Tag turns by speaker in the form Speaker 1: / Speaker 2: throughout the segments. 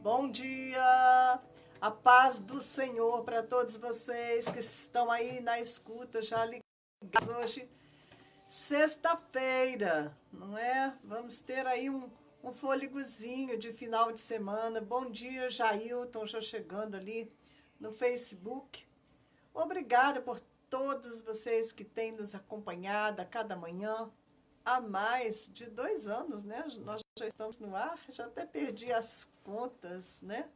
Speaker 1: Bom dia, a paz do Senhor para todos vocês que estão aí na escuta, já ligados hoje, sexta-feira, não é? Vamos ter aí um fôlegozinho de final de semana. Bom dia, Jailton, já chegando ali no Facebook. Obrigada por todos vocês que têm nos acompanhado a cada manhã. Há mais de 2 anos, né? Nós já estamos no ar, já até perdi as contas, né?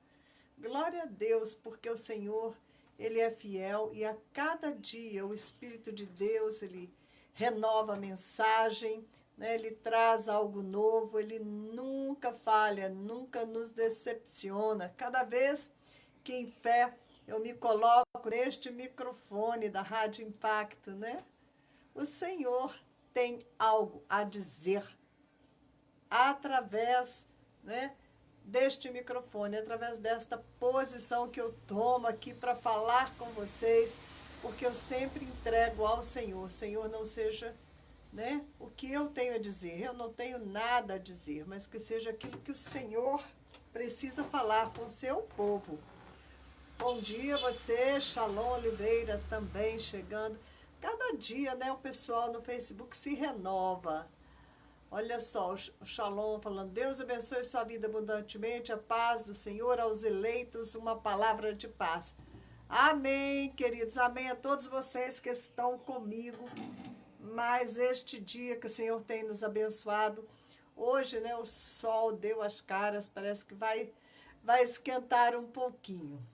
Speaker 1: Glória a Deus, porque o Senhor, Ele é fiel e a cada dia o Espírito de Deus, Ele renova a mensagem, né? Ele traz algo novo, Ele nunca falha, nunca nos decepciona. Cada vez que em fé eu me coloco neste microfone da Rádio Impacto, né? O Senhor tem algo a dizer através, né, deste microfone, através desta posição que eu tomo aqui para falar com vocês, porque eu sempre entrego ao Senhor. Senhor, não seja, né, o que eu tenho a dizer, eu não tenho nada a dizer, mas que seja aquilo que o Senhor precisa falar com o seu povo. Bom dia você, Shalom Oliveira, também chegando. Cada dia, né, o pessoal no Facebook se renova. Olha só, o Shalom falando, Deus abençoe sua vida abundantemente, a paz do Senhor aos eleitos, uma palavra de paz. Amém, queridos, amém a todos vocês que estão comigo. Mas este dia que o Senhor tem nos abençoado, hoje, né, o sol deu as caras, parece que vai esquentar um pouquinho.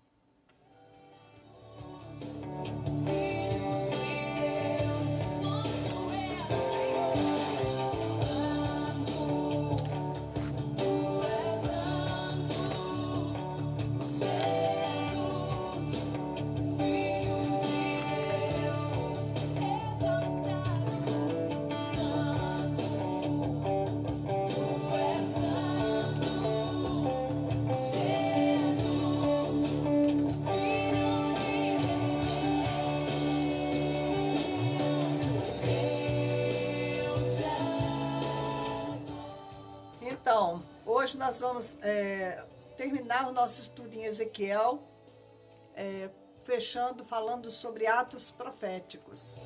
Speaker 1: Então, hoje nós vamos terminar o nosso estudo em Ezequiel, fechando, falando sobre atos proféticos.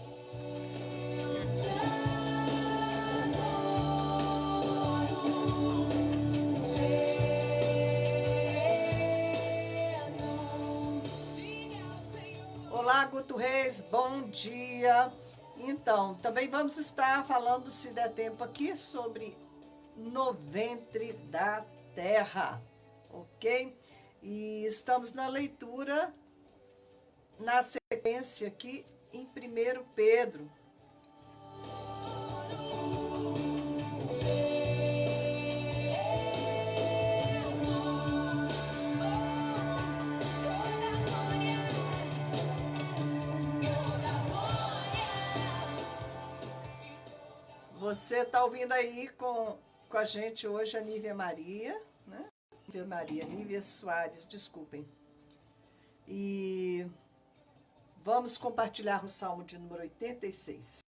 Speaker 1: Olá, Guto Reis, bom dia. Então, também vamos estar falando, se der tempo aqui, sobre no ventre da terra, ok? E estamos na leitura, na sequência aqui, em 1 Pedro. Você está ouvindo aí com a gente hoje a Nívia Maria, né? Nívia Soares, desculpem. E vamos compartilhar o Salmo de número 86.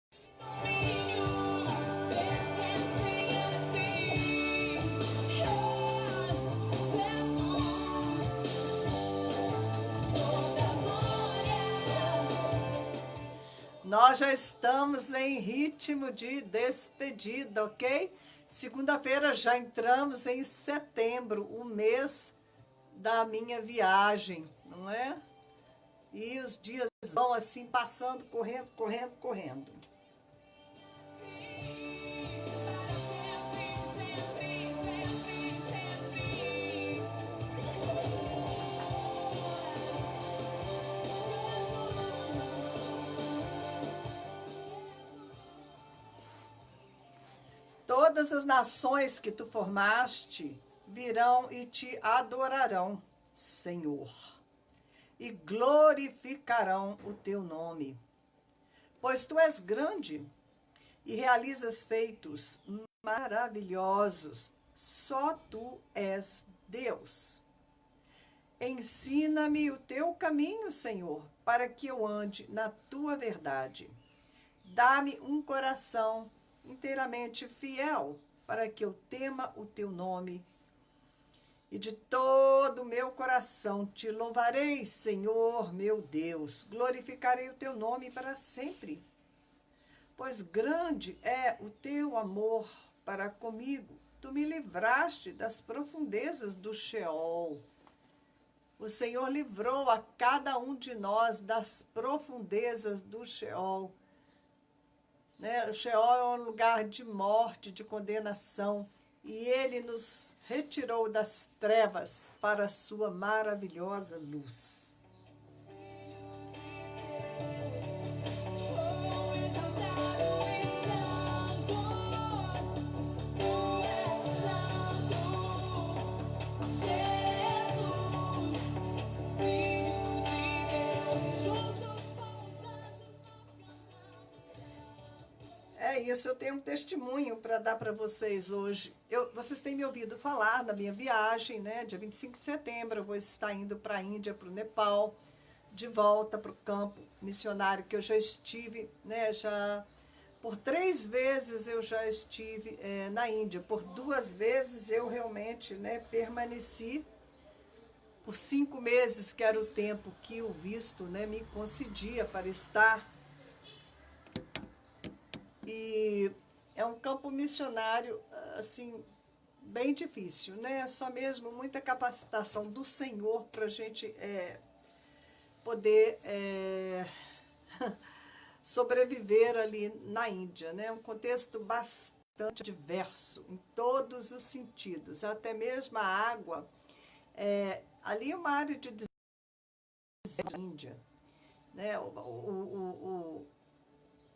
Speaker 1: Nós já estamos em ritmo de despedida, ok? Segunda-feira já entramos em setembro, o mês da minha viagem, não é? E os dias vão assim passando, correndo, correndo, correndo. Todas as nações que tu formaste virão e te adorarão, Senhor, e glorificarão o teu nome. Pois tu és grande e realizas feitos maravilhosos. Só tu és Deus. Ensina-me o teu caminho, Senhor, para que eu ande na tua verdade. Dá-me um coração inteiramente fiel, para que eu tema o teu nome. E de todo o meu coração te louvarei, Senhor, meu Deus. Glorificarei o teu nome para sempre. Pois grande é o teu amor para comigo. Tu me livraste das profundezas do Sheol. O Senhor livrou a cada um de nós das profundezas do Sheol. Né? O Sheol é um lugar de morte, de condenação. E Ele nos retirou das trevas para a sua maravilhosa luz. É isso, eu tenho um testemunho para dar para vocês hoje. Vocês têm me ouvido falar da minha viagem, né? Dia 25 de setembro eu vou estar indo para a Índia, para o Nepal, de volta para o campo missionário que eu já estive, né? Por 3 vezes eu já estive na Índia. Por 2 vezes eu realmente, né, permaneci por 5 meses, que era o tempo que o visto, né, me concedia para estar. E é um campo missionário, assim, bem difícil, né? Só mesmo muita capacitação do Senhor para a gente poder sobreviver ali na Índia, né? Um contexto bastante diverso, em todos os sentidos. Até mesmo a água. Ali é uma área de deserto da Índia, né?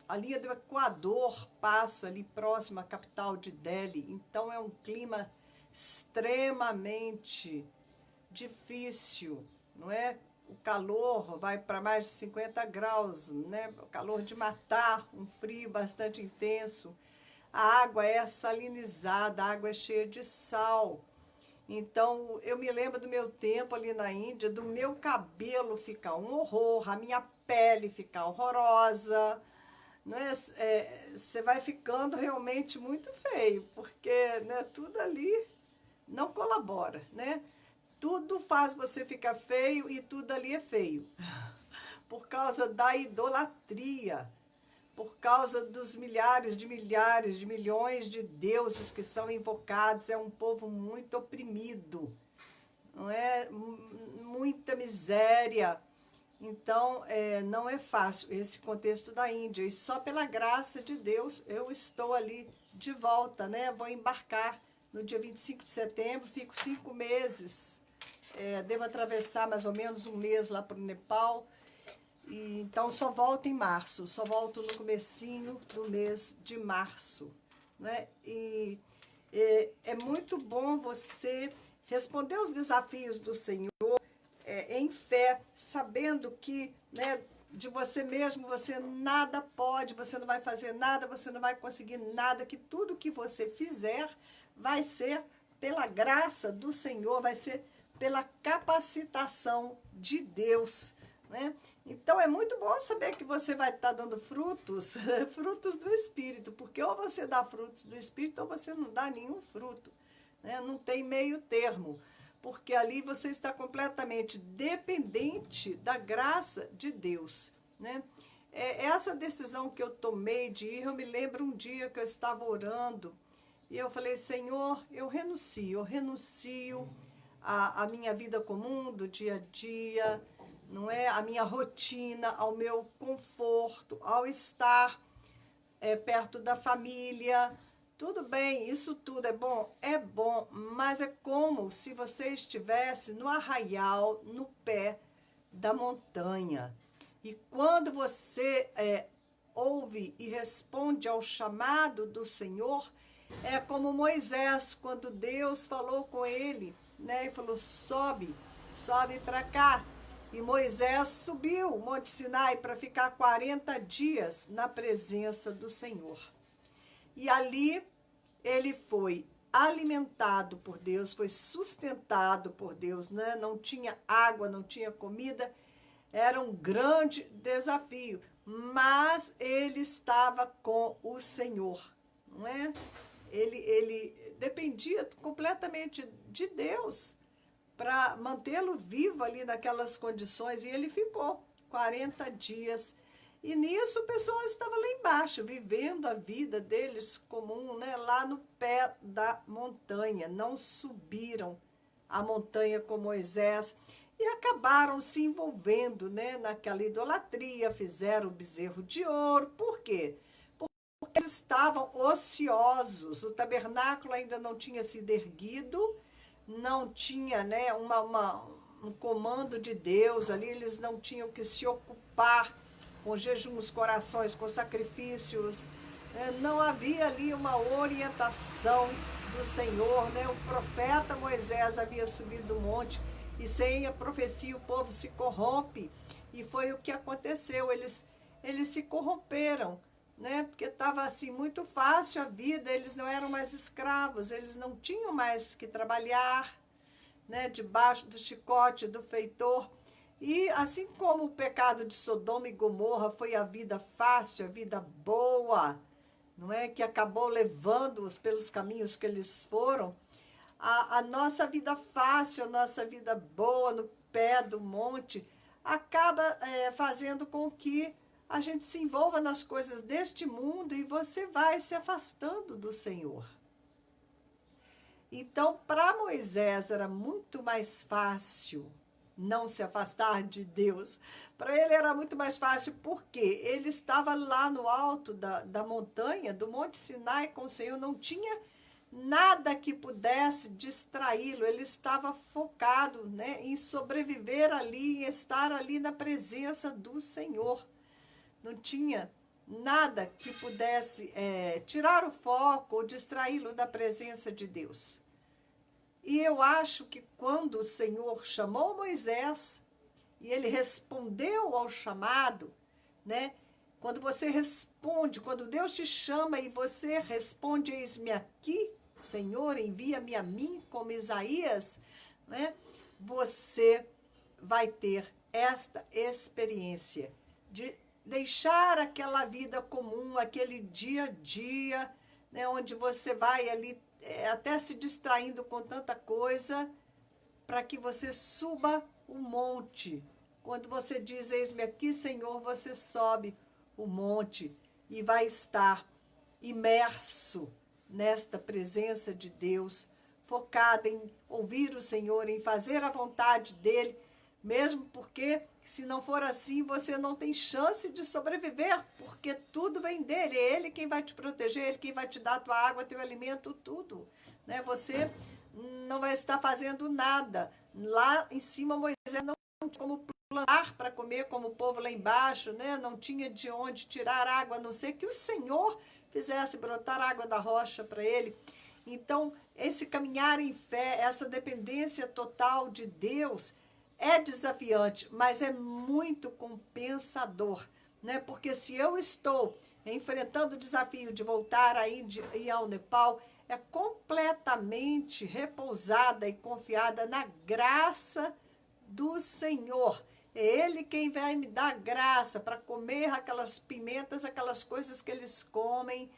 Speaker 1: A linha do Equador passa ali próximo à capital de Delhi, então é um clima extremamente difícil, não é? O calor vai para mais de 50 graus, né? O calor de matar, um frio bastante intenso. A água é salinizada, a água é cheia de sal. Então, eu me lembro do meu tempo ali na Índia, do meu cabelo ficar um horror, a minha pele ficar horrorosa. Não é, você vai ficando realmente muito feio, porque, né, tudo ali não colabora, né? Tudo faz você ficar feio e tudo ali é feio. Por causa da idolatria, por causa dos milhares, de milhões de deuses que são invocados. É um povo muito oprimido, não é? Muita miséria. Então, não é fácil esse contexto da Índia. E só pela graça de Deus eu estou ali de volta, né? Vou embarcar no dia 25 de setembro, fico 5 meses. Devo atravessar mais ou menos um mês lá para o Nepal. E, então, só volto em março. Só volto no comecinho do mês de março, né? E é muito bom você responder os desafios do Senhor em fé, sabendo que, né, de você mesmo você nada pode, você não vai fazer nada, você não vai conseguir nada, que tudo que você fizer vai ser pela graça do Senhor, vai ser pela capacitação de Deus, né? Então é muito bom saber que você vai estar dando frutos, frutos do Espírito, porque ou você dá frutos do Espírito ou você não dá nenhum fruto, né? Não tem meio termo. Porque ali você está completamente dependente da graça de Deus, né? Essa decisão que eu tomei de ir, eu me lembro um dia que eu estava orando e eu falei, Senhor, eu renuncio à minha vida comum, do dia a dia, não é? A minha rotina, ao meu conforto, ao estar perto da família. Tudo bem, isso tudo é bom, mas é como se você estivesse no arraial, no pé da montanha. E quando você ouve e responde ao chamado do Senhor, É como Moisés, quando Deus falou com ele, né? E falou, sobe, sobe para cá. E Moisés subiu o Monte Sinai para ficar 40 dias na presença do Senhor. E ali ele foi alimentado por Deus, foi sustentado por Deus, né? Não tinha água, não tinha comida, era um grande desafio, mas ele estava com o Senhor, não é? Ele dependia completamente de Deus para mantê-lo vivo ali naquelas condições, e ele ficou 40 dias. E nisso o pessoal estava lá embaixo, vivendo a vida deles comum, né? Lá no pé da montanha. Não subiram a montanha com Moisés e acabaram se envolvendo, né? Naquela idolatria, fizeram o bezerro de ouro. Por quê? Porque eles estavam ociosos, o tabernáculo ainda não tinha sido erguido, não tinha, né, um comando de Deus ali, eles não tinham que se ocupar com jejuns, corações, com sacrifícios, não havia ali uma orientação do Senhor, né? O profeta Moisés havia subido o monte e sem a profecia o povo se corrompe, e foi o que aconteceu, eles se corromperam, né? Porque estava assim muito fácil a vida, eles não eram mais escravos, eles não tinham mais que trabalhar, né? Debaixo do chicote do feitor. E assim como o pecado de Sodoma e Gomorra foi a vida fácil, a vida boa, não é? Que acabou levando-os pelos caminhos que eles foram, a nossa vida fácil, a nossa vida boa no pé do monte, acaba fazendo com que a gente se envolva nas coisas deste mundo e você vai se afastando do Senhor. Então, para Moisés era muito mais fácil não se afastar de Deus. Para ele era muito mais fácil, porque ele estava lá no alto da montanha, do Monte Sinai com o Senhor, não tinha nada que pudesse distraí-lo, ele estava focado, né, em sobreviver ali, em estar ali na presença do Senhor. Não tinha nada que pudesse tirar o foco ou distraí-lo da presença de Deus. E eu acho que quando o Senhor chamou Moisés e ele respondeu ao chamado, né? Quando você responde, quando Deus te chama e você responde, eis-me aqui, Senhor, envia-me a mim, como Isaías, né? Você vai ter esta experiência de deixar aquela vida comum, aquele dia a dia, né? Onde você vai ali até se distraindo com tanta coisa, para que você suba o monte. Quando você diz, eis-me aqui, Senhor, você sobe o monte e vai estar imerso nesta presença de Deus, focado em ouvir o Senhor, em fazer a vontade dEle, mesmo porque, se não for assim, você não tem chance de sobreviver, porque tudo vem dEle, é Ele quem vai te proteger, Ele quem vai te dar a tua água, teu alimento, tudo, né? Você não vai estar fazendo nada. Lá em cima, Moisés não tinha como plantar para comer, como o povo lá embaixo, né? Não tinha de onde tirar água, a não ser que o Senhor fizesse brotar água da rocha para ele. Então, esse caminhar em fé, essa dependência total de Deus é desafiante, mas é muito compensador, né? Porque se eu estou enfrentando o desafio de voltar a Índia e ao Nepal, é completamente repousada e confiada na graça do Senhor. É Ele quem vai me dar graça para comer aquelas pimentas, aquelas coisas que eles comem,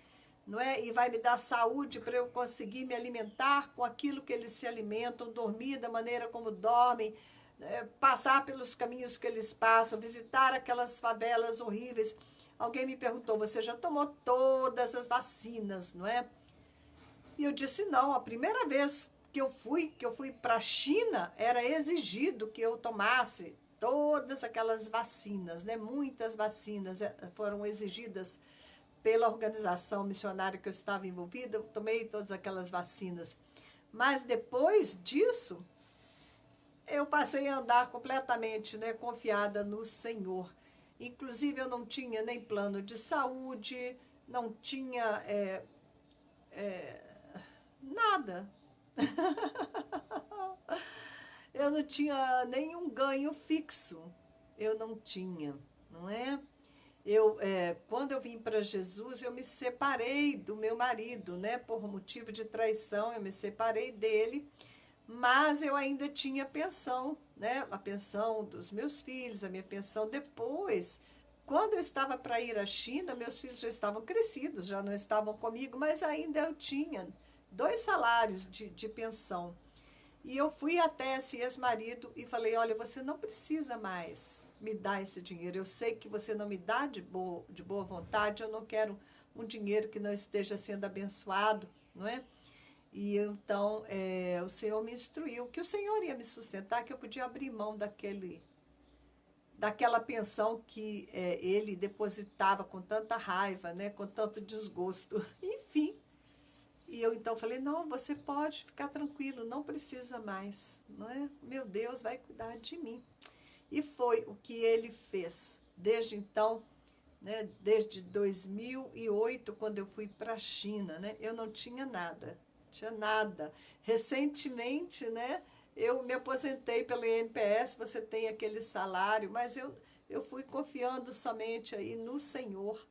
Speaker 1: não é? E vai me dar saúde para eu conseguir me alimentar com aquilo que eles se alimentam, dormir da maneira como dormem, passar pelos caminhos que eles passam, visitar aquelas favelas horríveis. Alguém me perguntou, você já tomou todas as vacinas, não é? E eu disse, não, a primeira vez que eu fui para a China, era exigido que eu tomasse todas aquelas vacinas, né? Muitas vacinas foram exigidas pela organização missionária que eu estava envolvida, eu tomei todas aquelas vacinas. Mas depois disso, eu passei a andar completamente, né, confiada no Senhor. Inclusive, eu não tinha nem plano de saúde, não tinha nada. Eu não tinha nenhum ganho fixo. Eu não tinha, não é? Quando eu vim para Jesus, eu me separei do meu marido, né? Por motivo de traição, eu me separei dele, mas eu ainda tinha pensão, né? A pensão dos meus filhos, a minha pensão depois. Quando eu estava para ir à China, meus filhos já estavam crescidos, já não estavam comigo, mas ainda eu tinha 2 salários de pensão. E eu fui até esse ex-marido e falei, olha, você não precisa mais me dar esse dinheiro. Eu sei que você não me dá de boa vontade, eu não quero um dinheiro que não esteja sendo abençoado, não é? E então o Senhor me instruiu que o Senhor ia me sustentar, que eu podia abrir mão daquela pensão que ele depositava com tanta raiva, né, com tanto desgosto. Enfim, e eu então falei, não, você pode ficar tranquilo, não precisa mais, não é? Meu Deus vai cuidar de mim. E foi o que ele fez. Desde então, né, desde 2008, quando eu fui para a China, né, eu não tinha nada, tinha nada. Recentemente, né, eu me aposentei pelo INPS, você tem aquele salário, mas eu fui confiando somente aí no Senhor.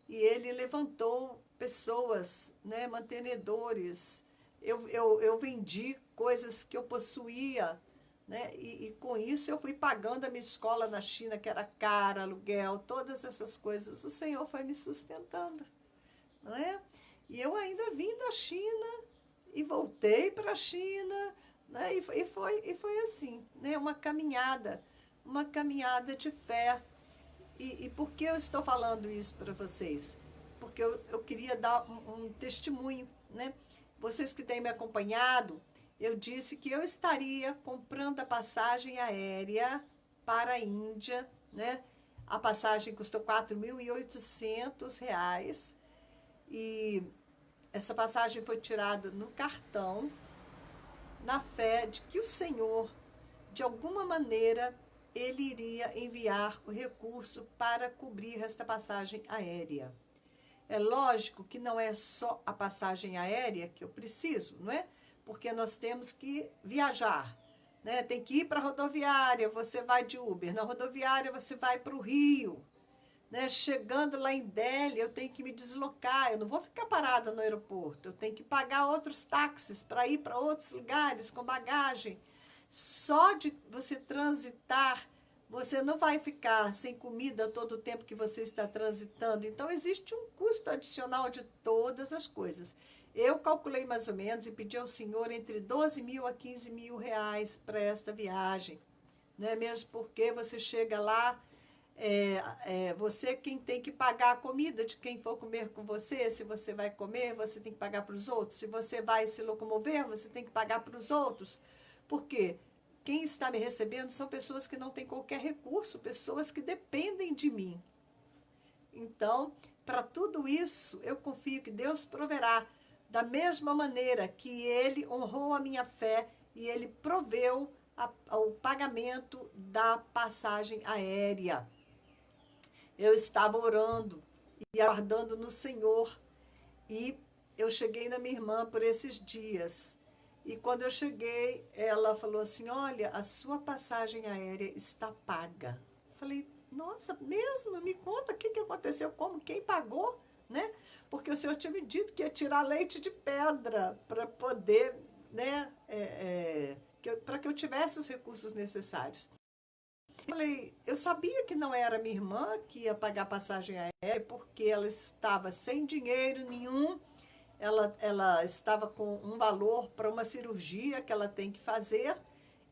Speaker 1: E ele levantou pessoas, né, mantenedores. Eu vendi coisas que eu possuía, né, e com isso eu fui pagando a minha escola na China, que era cara, aluguel, todas essas coisas. O Senhor foi me sustentando, não é? E eu ainda vim da China e voltei para a China, né, e foi assim, né, uma caminhada de fé. E por que eu estou falando isso para vocês? Porque eu queria dar um testemunho, né? Vocês que têm me acompanhado, eu disse que eu estaria comprando a passagem aérea para a Índia, né? A passagem custou R$ 4.800 e essa passagem foi tirada no cartão, na fé de que o Senhor, de alguma maneira, ele iria enviar o recurso para cobrir esta passagem aérea. É lógico que não é só a passagem aérea que eu preciso, não é? Porque nós temos que viajar, né? Tem que ir para a rodoviária, você vai de Uber. Na rodoviária você vai para o Rio, né? Chegando lá em Delhi, eu tenho que me deslocar, eu não vou ficar parada no aeroporto, eu tenho que pagar outros táxis para ir para outros lugares com bagagem. Só de você transitar, você não vai ficar sem comida todo o tempo que você está transitando. Então, existe um custo adicional de todas as coisas. Eu calculei mais ou menos e pedi ao Senhor entre 12 mil a 15 mil reais para esta viagem. Não é mesmo? Porque você chega lá, você quem tem que pagar a comida de quem for comer com você. Se você vai comer, você tem que pagar para os outros. Se você vai se locomover, você tem que pagar para os outros. Por quê? Quem está me recebendo são pessoas que não têm qualquer recurso, pessoas que dependem de mim. Então, para tudo isso, eu confio que Deus proverá da mesma maneira que Ele honrou a minha fé e Ele proveu o pagamento da passagem aérea. Eu estava orando e aguardando no Senhor e eu cheguei na minha irmã por esses dias. E quando eu cheguei, ela falou assim, olha, a sua passagem aérea está paga. Falei, nossa, mesmo? Me conta o que aconteceu, como, quem pagou, né? Porque o senhor tinha me dito que ia tirar leite de pedra para poder, né, para que eu tivesse os recursos necessários. Falei, eu sabia que não era minha irmã que ia pagar a passagem aérea, porque ela estava sem dinheiro nenhum. Ela estava com um valor para uma cirurgia que ela tem que fazer,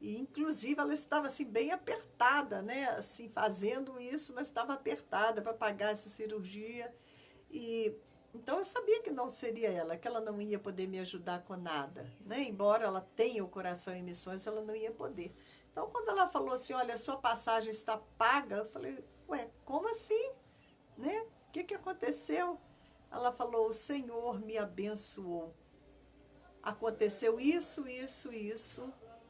Speaker 1: e inclusive ela estava assim bem apertada, né? Assim, fazendo isso, mas estava apertada para pagar essa cirurgia. E então eu sabia que não seria ela, que ela não ia poder me ajudar com nada, né? Embora ela tenha o coração em missões, ela não ia poder. Então quando ela falou assim, olha, a sua passagem está paga, eu falei, ué, como assim? Né? O que aconteceu? Ela falou, o Senhor me abençoou. Aconteceu isso,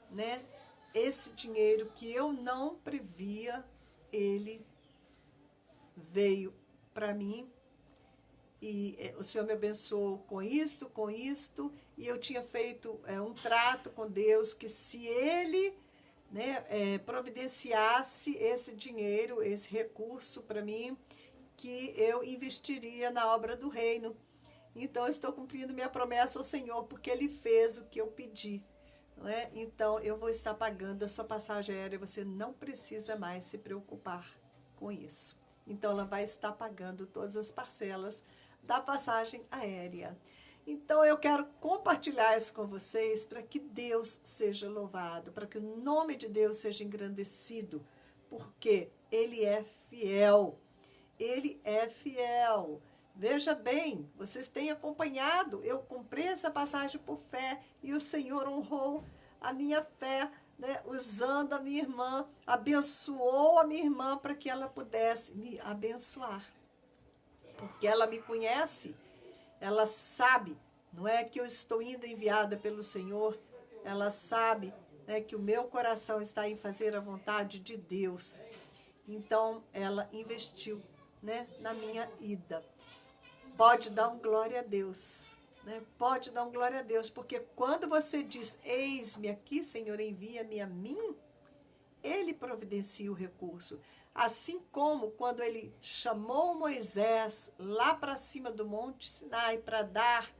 Speaker 1: né? Esse dinheiro que eu não previa, ele veio para mim o Senhor me abençoou com isto, e eu tinha feito um trato com Deus que se Ele, né, providenciasse esse dinheiro, esse recurso para mim, que eu investiria na obra do reino. Então, eu estou cumprindo minha promessa ao Senhor, porque Ele fez o que eu pedi. Não é? Então, eu vou estar pagando a sua passagem aérea, você não precisa mais se preocupar com isso. Então, ela vai estar pagando todas as parcelas da passagem aérea. Então, eu quero compartilhar isso com vocês para que Deus seja louvado, para que o nome de Deus seja engrandecido, porque Ele é fiel. Ele é fiel. Veja bem, vocês têm acompanhado, eu comprei essa passagem por fé e o Senhor honrou a minha fé, né, usando a minha irmã, abençoou a minha irmã para que ela pudesse me abençoar. Porque ela me conhece, ela sabe, não é que eu estou indo enviada pelo Senhor, ela sabe, né, que o meu coração está em fazer a vontade de Deus. Então, ela investiu, né, na minha ida. Pode dar um glória a Deus, né? Pode dar um glória a Deus, porque quando você diz, eis-me aqui, Senhor, envia-me a mim, Ele providencia o recurso. Assim como quando Ele chamou Moisés lá para cima do Monte Sinai para dar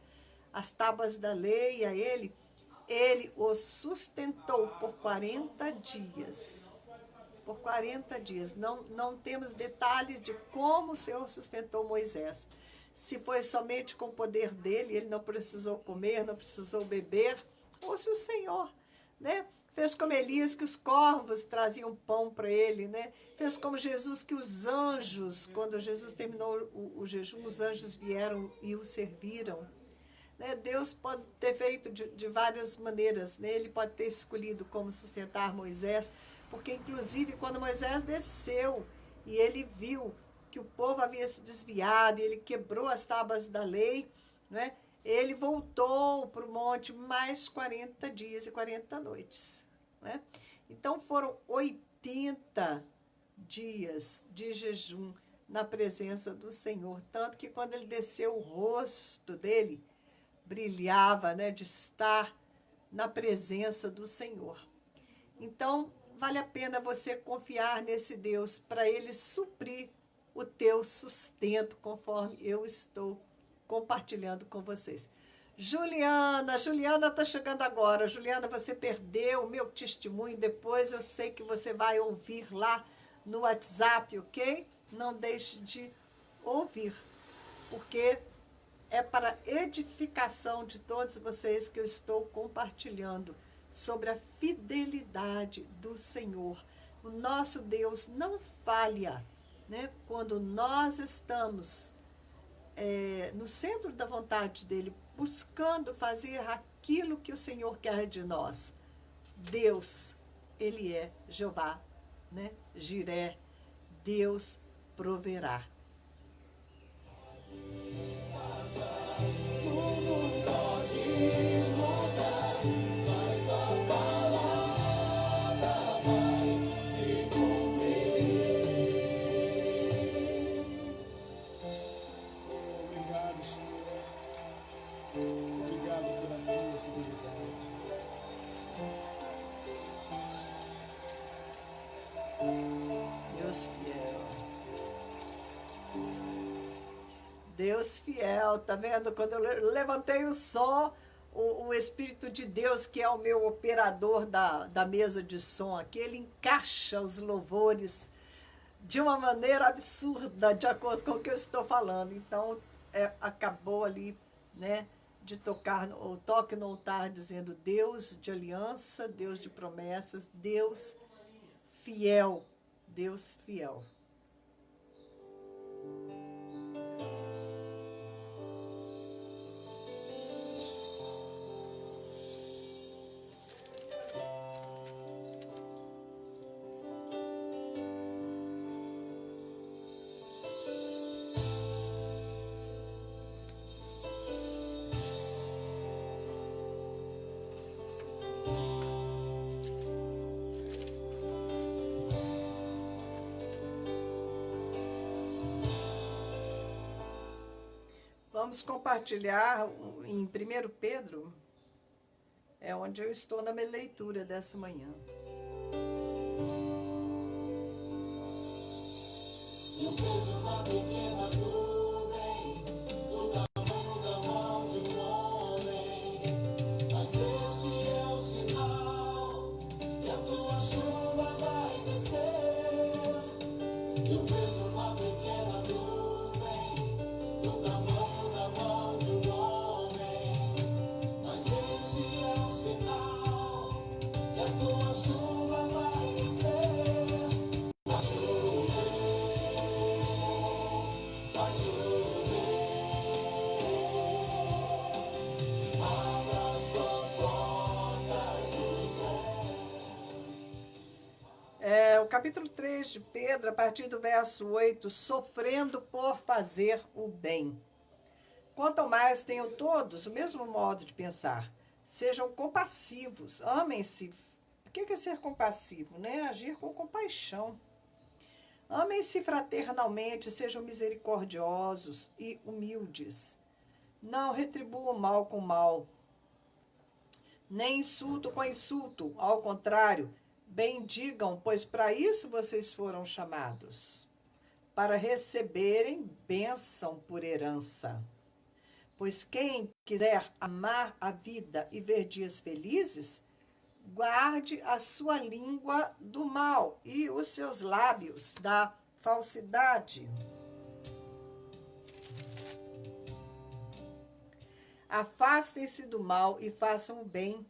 Speaker 1: as tábuas da lei a ele o sustentou por 40 dias. Por 40 dias. Não temos detalhes de como o Senhor sustentou Moisés. Se foi somente com o poder dele, ele não precisou comer, não precisou beber, ou se o Senhor, né, fez como Elias, que os corvos traziam pão para ele, né? Fez como Jesus, que os anjos, quando Jesus terminou o jejum, os anjos vieram e o serviram. Né? Deus pode ter feito de várias maneiras, né? Ele pode ter escolhido como sustentar Moisés, porque inclusive quando Moisés desceu e ele viu que o povo havia se desviado, e ele quebrou as tábuas da lei, né? Ele voltou para o monte mais 40 dias e 40 noites. Né? Então foram 80 dias de jejum na presença do Senhor, tanto que quando ele desceu, o rosto dele brilhava, né, de estar na presença do Senhor. Então, vale a pena você confiar nesse Deus para Ele suprir o teu sustento, conforme eu estou compartilhando com vocês. Juliana está chegando agora. Juliana, você perdeu o meu testemunho, depois eu sei que você vai ouvir lá no WhatsApp, ok? Não deixe de ouvir, porque é para edificação de todos vocês que eu estou compartilhando sobre a fidelidade do Senhor. O nosso Deus não falha, né? Quando nós estamos no centro da vontade dEle, buscando fazer aquilo que o Senhor quer de nós. Deus, Ele é Jeová, né? Jiré, Deus proverá. Deus fiel, tá vendo? Quando eu levantei o som, o Espírito de Deus, que é o meu operador da mesa de som aqui, ele encaixa os louvores de uma maneira absurda, de acordo com o que eu estou falando. Então, acabou ali, né, de tocar o toque no altar, dizendo Deus de aliança, Deus de promessas, Deus fiel, Deus fiel. Vamos compartilhar em 1 Pedro, é onde eu estou na minha leitura dessa manhã.
Speaker 2: Eu vejo uma pequena nuvem do tamanho da mão de um homem, mas esse é o sinal que a tua chuva vai descer. Eu vejo uma pequena nuvem do tamanho da mão de um homem, mas esse é o sinal que a tua chuva vai descer. Vai chover, abra as comportas do céu.
Speaker 1: O capítulo 3 de Pedro, a partir do verso 8, sofrendo por fazer o bem. Quanto ao mais, tenham todos o mesmo modo de pensar. Sejam compassivos, amem-se. O que é ser compassivo? Né? Agir com compaixão. Amem-se fraternalmente, sejam misericordiosos e humildes. Não retribuam mal com mal, nem insulto com insulto. Ao contrário, bendigam, pois para isso vocês foram chamados, para receberem bênção por herança. Pois quem quiser amar a vida e ver dias felizes, guarde a sua língua do mal e os seus lábios da falsidade. Afastem-se do mal e façam o bem.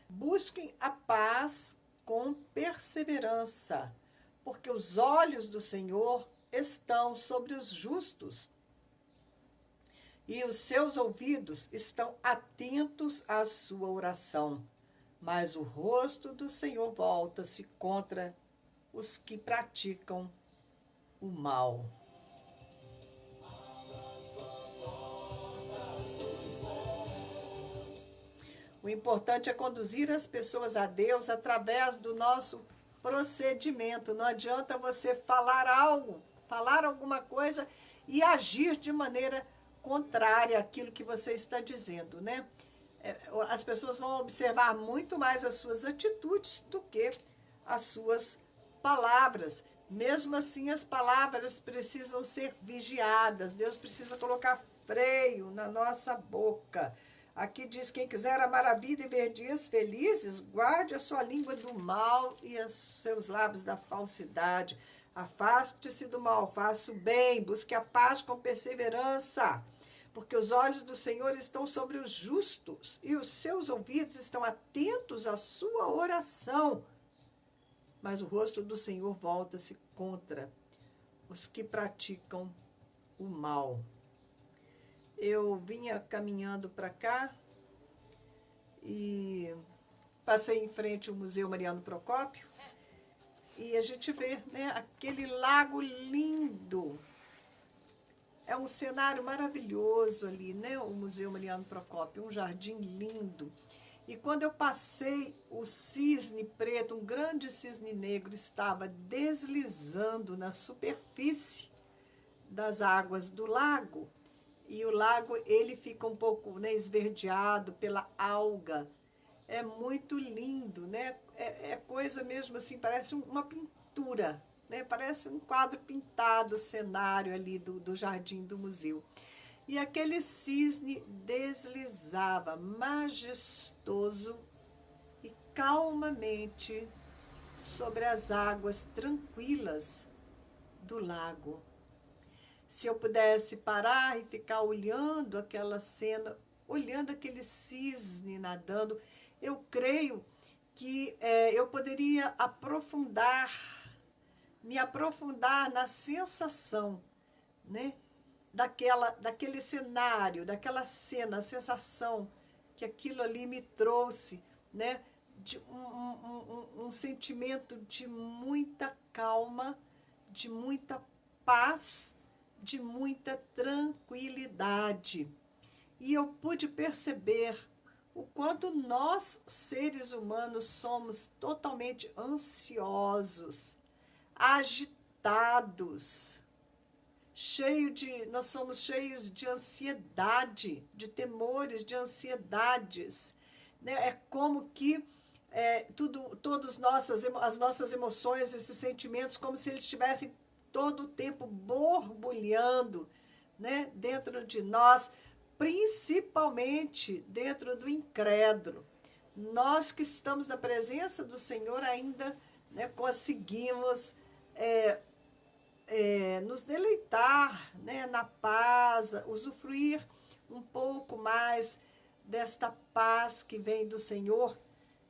Speaker 1: Busquem a paz com perseverança, porque os olhos do Senhor estão sobre os justos e os seus ouvidos estão atentos à sua oração. Mas o rosto do Senhor volta-se contra os que praticam o mal. O importante é conduzir as pessoas a Deus através do nosso procedimento. Não adianta você falar algo, falar alguma coisa e agir de maneira contrária àquilo que você está dizendo, né? As pessoas vão observar muito mais as suas atitudes do que as suas palavras. Mesmo assim, as palavras precisam ser vigiadas. Deus precisa colocar freio na nossa boca. Aqui diz, quem quiser amar a vida e ver dias felizes, guarde a sua língua do mal e os seus lábios da falsidade. Afaste-se do mal, faça o bem, busque a paz com perseverança. Porque os olhos do Senhor estão sobre os justos e os seus ouvidos estão atentos à sua oração. Mas o rosto do Senhor volta-se contra os que praticam o mal. Eu vinha caminhando para cá e passei em frente ao Museu Mariano Procópio e a gente vê, né, aquele lago lindo. É um cenário maravilhoso ali, né? O Museu Mariano Procópio, um jardim lindo. E quando eu passei, o cisne preto, um grande cisne negro, estava deslizando na superfície das águas do lago. E o lago, ele fica um pouco, né, esverdeado pela alga. É muito lindo, né? É coisa mesmo assim, parece uma pintura. Né? Parece um quadro pintado, o cenário ali do jardim do museu. E aquele cisne deslizava majestoso e calmamente sobre as águas tranquilas do lago. Se eu pudesse parar e ficar olhando aquela cena, olhando aquele cisne nadando, eu creio que eu poderia me aprofundar na sensação, né, daquele cenário, daquela cena, a sensação que aquilo ali me trouxe, né, de um sentimento de muita calma, de muita paz, de muita tranquilidade. E eu pude perceber o quanto nós, seres humanos, somos totalmente ansiosos, agitados, nós somos cheios de ansiedade, de temores, de ansiedades, né? É como que as nossas emoções, esses sentimentos, como se eles estivessem todo o tempo borbulhando, né, dentro de nós, principalmente dentro do incrédulo. Nós que estamos na presença do Senhor ainda, né, conseguimos nos deleitar, né, na paz, usufruir um pouco mais desta paz que vem do Senhor,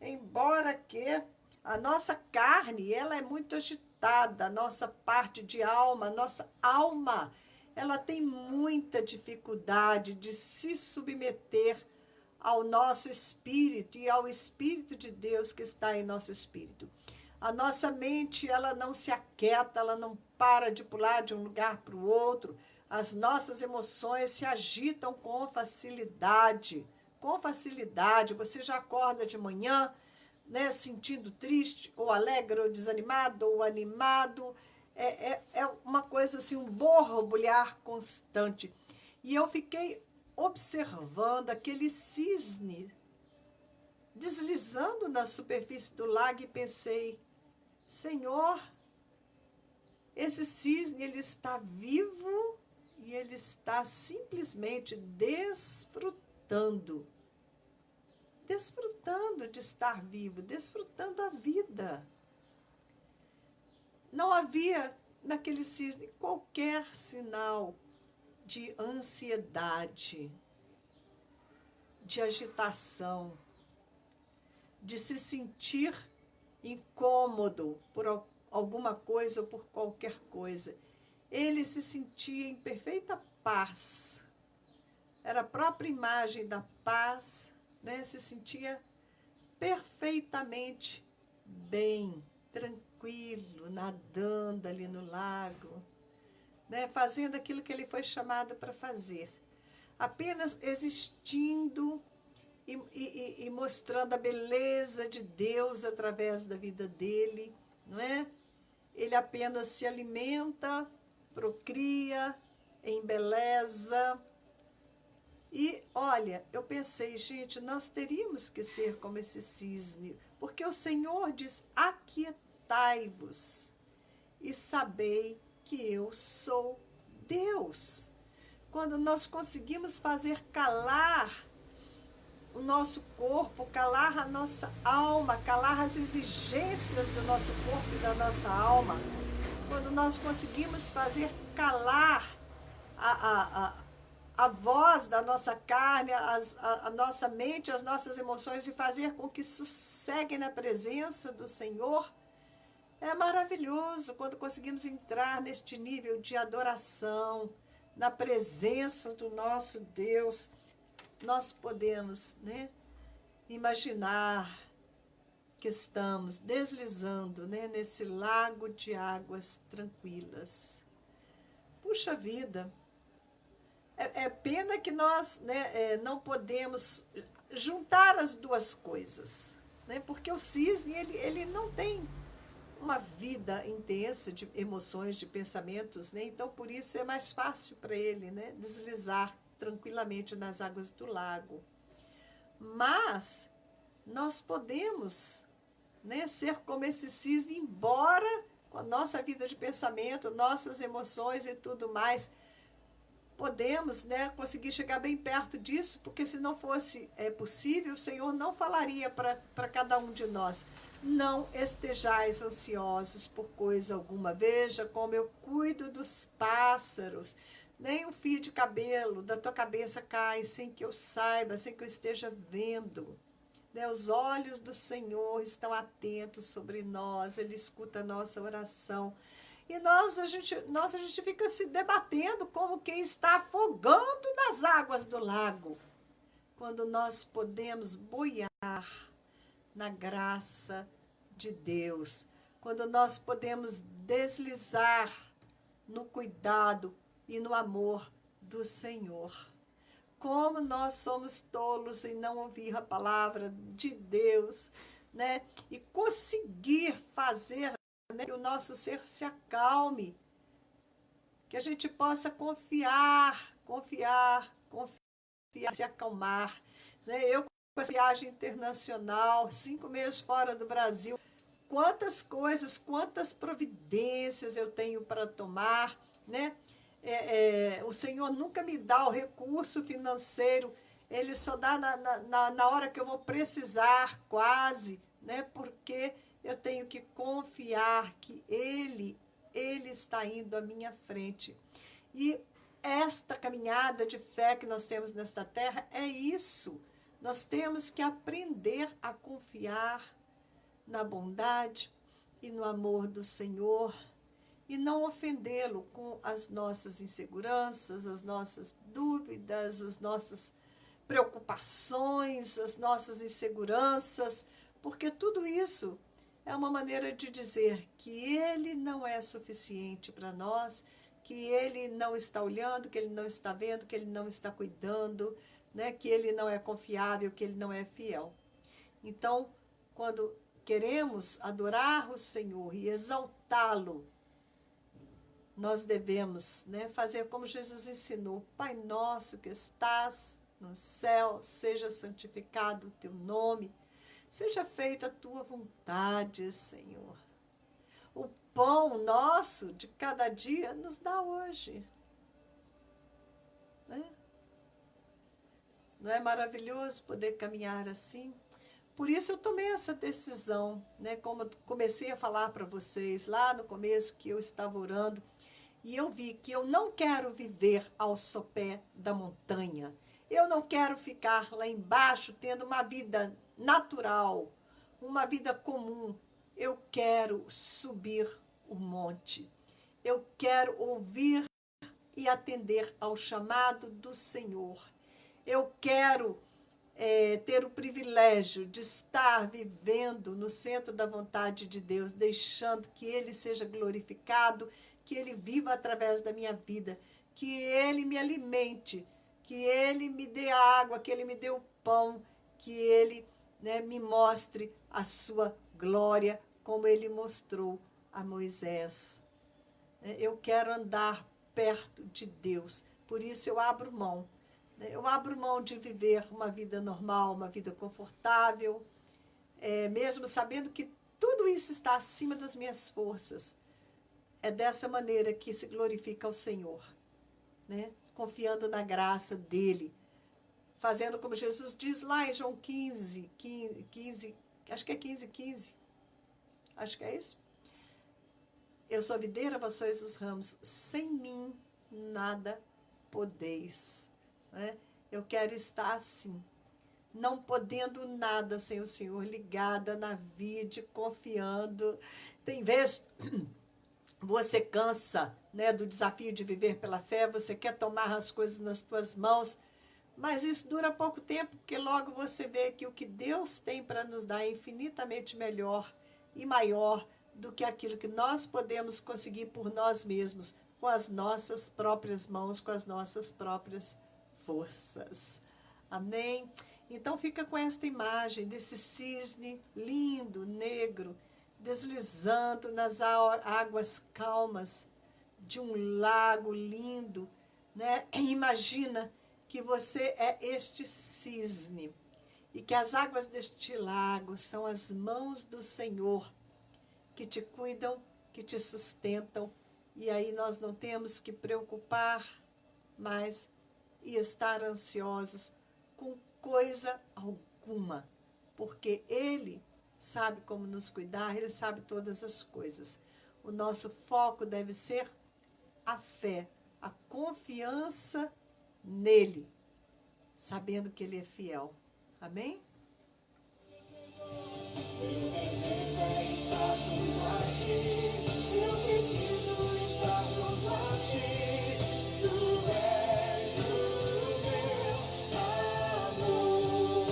Speaker 1: embora que a nossa carne, ela é muito agitada, a nossa parte de alma, a nossa alma, ela tem muita dificuldade de se submeter ao nosso espírito e ao Espírito de Deus que está em nosso espírito. A nossa mente, ela não se aquieta, ela não para de pular de um lugar para o outro. As nossas emoções se agitam com facilidade. Com facilidade. Você já acorda de manhã, né, sentindo triste, ou alegre, ou desanimado, ou animado. É uma coisa assim, um borbulhar constante. E eu fiquei observando aquele cisne deslizando na superfície do lago e pensei, Senhor, esse cisne, ele está vivo e ele está simplesmente desfrutando de estar vivo, desfrutando a vida. Não havia naquele cisne qualquer sinal de ansiedade, de agitação, de se sentir incômodo por alguma coisa ou por qualquer coisa. Ele se sentia em perfeita paz. Era a própria imagem da paz, né? Se sentia perfeitamente bem, tranquilo, nadando ali no lago, né? Fazendo aquilo que ele foi chamado para fazer. Apenas existindo e mostrando a beleza de Deus através da vida dele, não é? Ele apenas se alimenta, procria, embeleza. E, olha, eu pensei, gente, nós teríamos que ser como esse cisne, porque o Senhor diz, aquietai-vos e sabei que eu sou Deus. Quando nós conseguimos fazer calar o nosso corpo, calar a nossa alma, calar as exigências do nosso corpo e da nossa alma, quando nós conseguimos fazer calar a voz da nossa carne, a nossa mente, as nossas emoções e fazer com que sosseguem na presença do Senhor, é maravilhoso quando conseguimos entrar neste nível de adoração, na presença do nosso Deus. Nós podemos, né, imaginar que estamos deslizando, né, nesse lago de águas tranquilas. Puxa vida, é pena que nós, né, não podemos juntar as duas coisas, né, porque o cisne, ele não tem uma vida intensa de emoções, de pensamentos, né, então por isso é mais fácil para ele, né, deslizar tranquilamente nas águas do lago. Mas nós podemos, né, ser como esse cisne, embora com a nossa vida de pensamento, nossas emoções e tudo mais, podemos, né, conseguir chegar bem perto disso, porque se não fosse possível, o Senhor não falaria para cada um de nós, não estejais ansiosos por coisa alguma, veja como eu cuido dos pássaros, nem um fio de cabelo da tua cabeça cai sem que eu saiba, sem que eu esteja vendo. Né? Os olhos do Senhor estão atentos sobre nós, Ele escuta a nossa oração. E a gente fica se debatendo como quem está afogando nas águas do lago, quando nós podemos boiar na graça de Deus, quando nós podemos deslizar no cuidado e no amor do Senhor. Como nós somos tolos em não ouvir a palavra de Deus, né? E conseguir fazer, né, que o nosso ser se acalme, que a gente possa confiar, confiar, confiar, se acalmar, né? Eu, com essa viagem internacional, 5 meses fora do Brasil, quantas coisas, quantas providências eu tenho para tomar, né? O Senhor nunca me dá o recurso financeiro, Ele só dá na hora que eu vou precisar, quase, né? Porque eu tenho que confiar que Ele está indo à minha frente. E esta caminhada de fé que nós temos nesta terra é isso. Nós temos que aprender a confiar na bondade e no amor do Senhor e não ofendê-lo com as nossas inseguranças, as nossas dúvidas, as nossas preocupações, as nossas inseguranças, porque tudo isso é uma maneira de dizer que Ele não é suficiente para nós, que Ele não está olhando, que Ele não está vendo, que Ele não está cuidando, né? Que Ele não é confiável, que Ele não é fiel. Então, quando queremos adorar o Senhor e exaltá-lo, nós devemos, né, fazer como Jesus ensinou: Pai nosso que estás no céu, seja santificado o teu nome, seja feita a tua vontade, Senhor. O pão nosso de cada dia nos dá hoje. Né? Não é maravilhoso poder caminhar assim? Por isso eu tomei essa decisão, né? Como eu comecei a falar para vocês lá no começo, que eu estava orando, e eu vi que eu não quero viver ao sopé da montanha. Eu não quero ficar lá embaixo tendo uma vida natural, uma vida comum. Eu quero subir o monte. Eu quero ouvir e atender ao chamado do Senhor. Eu quero ter o privilégio de estar vivendo no centro da vontade de Deus, deixando que Ele seja glorificado, que Ele viva através da minha vida, que Ele me alimente, que Ele me dê água, que Ele me dê o pão, que Ele, né, me mostre a sua glória, como Ele mostrou a Moisés. Eu quero andar perto de Deus, por isso eu abro mão. Eu abro mão de viver uma vida normal, uma vida confortável, mesmo sabendo que tudo isso está acima das minhas forças. É dessa maneira que se glorifica o Senhor, né? Confiando na graça dEle, fazendo como Jesus diz lá em João 15, acho que é 15, acho que é isso. Eu sou a videira, vós sois os ramos, sem mim nada podeis. Né? Eu quero estar assim, não podendo nada sem o Senhor, ligada na vida, confiando. Tem vezes você cansa, né, do desafio de viver pela fé, você quer tomar as coisas nas tuas mãos, mas isso dura pouco tempo, porque logo você vê que o que Deus tem para nos dar é infinitamente melhor e maior do que aquilo que nós podemos conseguir por nós mesmos, com as nossas próprias mãos, com as nossas próprias forças. Amém? Então fica com esta imagem desse cisne lindo, negro, deslizando nas águas calmas de um lago lindo, né? Imagina que você é este cisne e que as águas deste lago são as mãos do Senhor que te cuidam, que te sustentam, e aí nós não temos que preocupar mais e estar ansiosos com coisa alguma, porque Ele sabe como nos cuidar, Ele sabe todas as coisas. O nosso foco deve ser a fé, a confiança nele, sabendo que Ele é fiel. Amém?
Speaker 2: Meu desejo é estar junto a ti. Eu preciso estar junto a ti. Tu és o meu amor.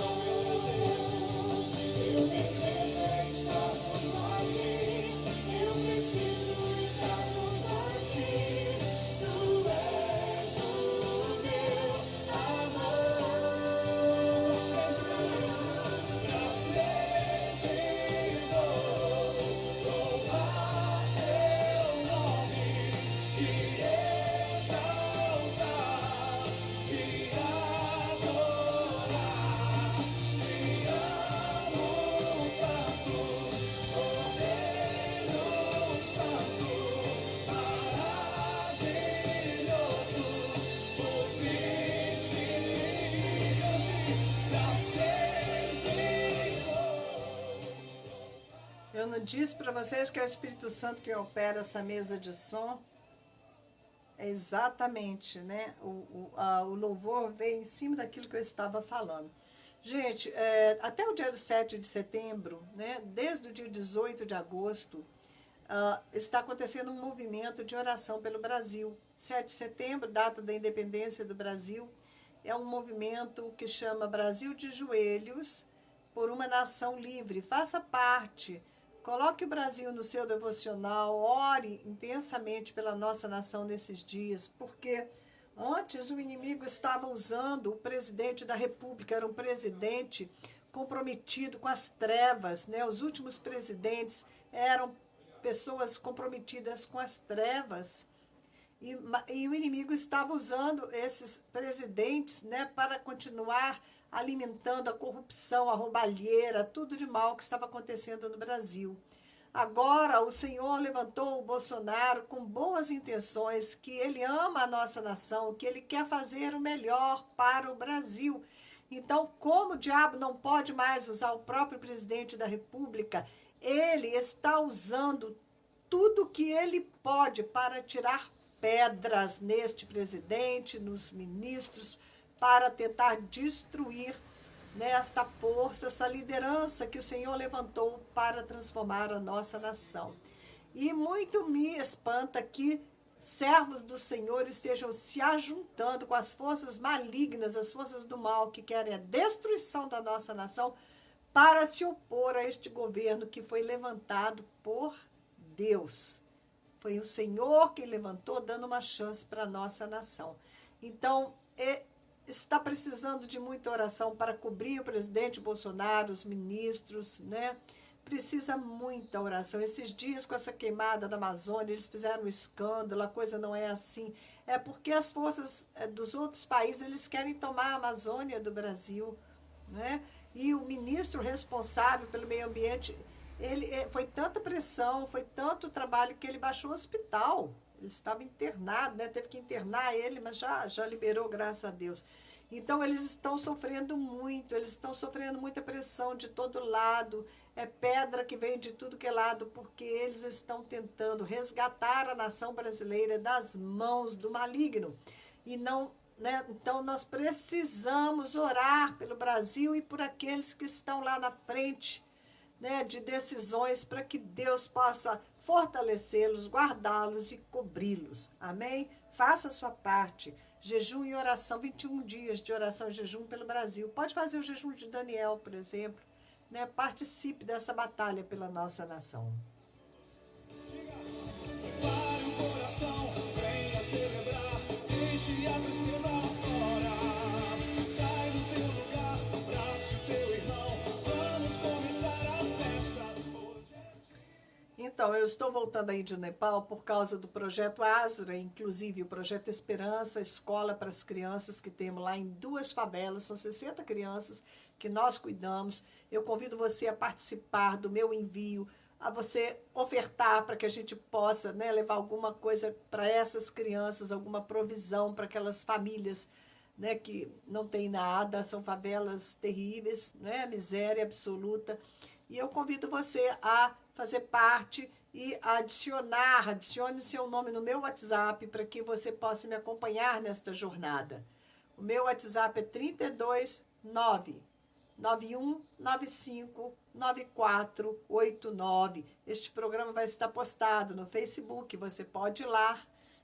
Speaker 2: Meu desejo é estar junto a ti. Eu preciso estar junto a ti. Tu és o meu amor. Pra sempre vou louvar.
Speaker 1: Não disse para vocês que é o Espírito Santo que opera essa mesa de som? É exatamente, né? O louvor veio em cima daquilo que eu estava falando. Gente, até o dia 7 de setembro, né, desde o dia 18 de agosto, está acontecendo um movimento de oração pelo Brasil. 7 de setembro, data da independência do Brasil, é um movimento que chama Brasil de Joelhos por uma Nação Livre. Faça parte, coloque o Brasil no seu devocional, ore intensamente pela nossa nação nesses dias, porque antes o inimigo estava usando o presidente da República, era um presidente comprometido com as trevas, né? Os últimos presidentes eram pessoas comprometidas com as trevas. E o inimigo estava usando esses presidentes, né, para continuar alimentando a corrupção, a roubalheira, tudo de mal que estava acontecendo no Brasil. Agora o Senhor levantou o Bolsonaro com boas intenções, que ele ama a nossa nação, que ele quer fazer o melhor para o Brasil. Então, como o diabo não pode mais usar o próprio presidente da República, ele está usando tudo que ele pode para tirar pedras neste presidente, nos ministros, para tentar destruir, né, esta força, essa liderança que o Senhor levantou para transformar a nossa nação. E muito me espanta que servos do Senhor estejam se ajuntando com as forças malignas, as forças do mal, que querem a destruição da nossa nação, para se opor a este governo que foi levantado por Deus. Foi o Senhor que levantou, dando uma chance para a nossa nação. Então, está precisando de muita oração para cobrir o presidente Bolsonaro, os ministros, né? Precisa muita oração. Esses dias, com essa queimada da Amazônia, eles fizeram um escândalo, a coisa não é assim. É porque as forças dos outros países, eles querem tomar a Amazônia do Brasil, né? E o ministro responsável pelo meio ambiente, foi tanta pressão, foi tanto trabalho que ele baixou o hospital. Ele estava internado, né? Teve que internar ele, mas já liberou, graças a Deus. Então, eles estão sofrendo muito, eles estão sofrendo muita pressão de todo lado. É pedra que vem de tudo que é lado, porque eles estão tentando resgatar a nação brasileira das mãos do maligno. E não, né? Então, nós precisamos orar pelo Brasil e por aqueles que estão lá na frente, né, de decisões, para que Deus possa fortalecê-los, guardá-los e cobri-los. Amém? Faça a sua parte. Jejum e oração, 21 dias de oração e jejum pelo Brasil. Pode fazer o jejum de Daniel, por exemplo. Né? Participe dessa batalha pela nossa nação.
Speaker 2: Prepare o coração, venha celebrar, deixe a tristeza fora. Sai do teu lugar, abrace o teu irmão, vamos começar a festa hoje.
Speaker 1: Então, eu estou voltando aí de Nepal por causa do projeto Asra, inclusive o projeto Esperança, escola para as crianças que temos lá em 2 favelas, são 60 crianças que nós cuidamos. Eu convido você a participar do meu envio, a você ofertar para que a gente possa, né, levar alguma coisa para essas crianças, alguma provisão para aquelas famílias, né, que não tem nada, são favelas terríveis, né, miséria absoluta. E eu convido você a fazer parte e adicione seu nome no meu WhatsApp para que você possa me acompanhar nesta jornada. O meu WhatsApp é 329 9195 9489. Este programa vai estar postado no Facebook, você pode ir lá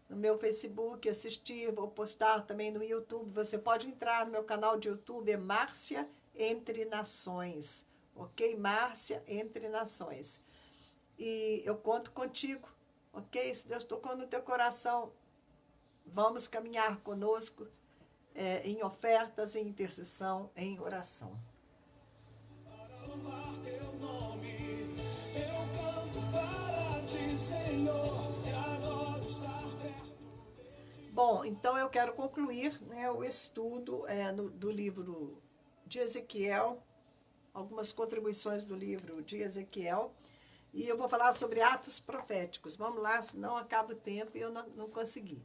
Speaker 1: no meu Facebook assistir, vou postar também no YouTube, você pode entrar no meu canal de YouTube, é Márcia Entre Nações, ok? Márcia Entre Nações. E eu conto contigo, ok? Se Deus tocou no teu coração, vamos caminhar conosco em ofertas, em intercessão, em oração.
Speaker 2: Para louvar teu nome, eu canto para ti, Senhor, e adoro estar perto de ti.
Speaker 1: Bom, então eu quero concluir, né, o estudo do livro de Ezequiel, algumas contribuições do livro de Ezequiel, e eu vou falar sobre atos proféticos. Vamos lá, senão acaba o tempo e eu não consegui.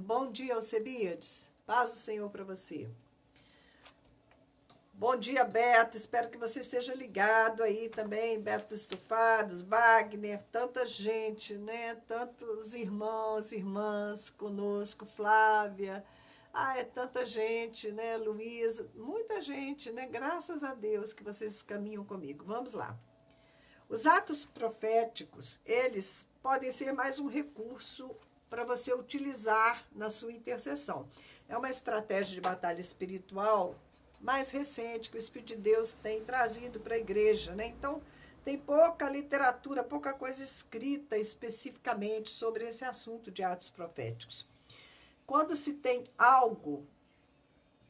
Speaker 1: Bom dia, Alcebiades. Paz do Senhor para você. Bom dia, Beto. Espero que você esteja ligado aí também. Beto Estufados, Wagner, tanta gente, né? Tantos irmãos, irmãs conosco, Flávia. É tanta gente, né? Luísa, muita gente, né? Graças a Deus que vocês caminham comigo. Vamos lá. Os atos proféticos, eles podem ser mais um recurso para você utilizar na sua intercessão. É uma estratégia de batalha espiritual mais recente que o Espírito de Deus tem trazido para a igreja, né? Então, tem pouca literatura, pouca coisa escrita especificamente sobre esse assunto de atos proféticos. Quando se tem algo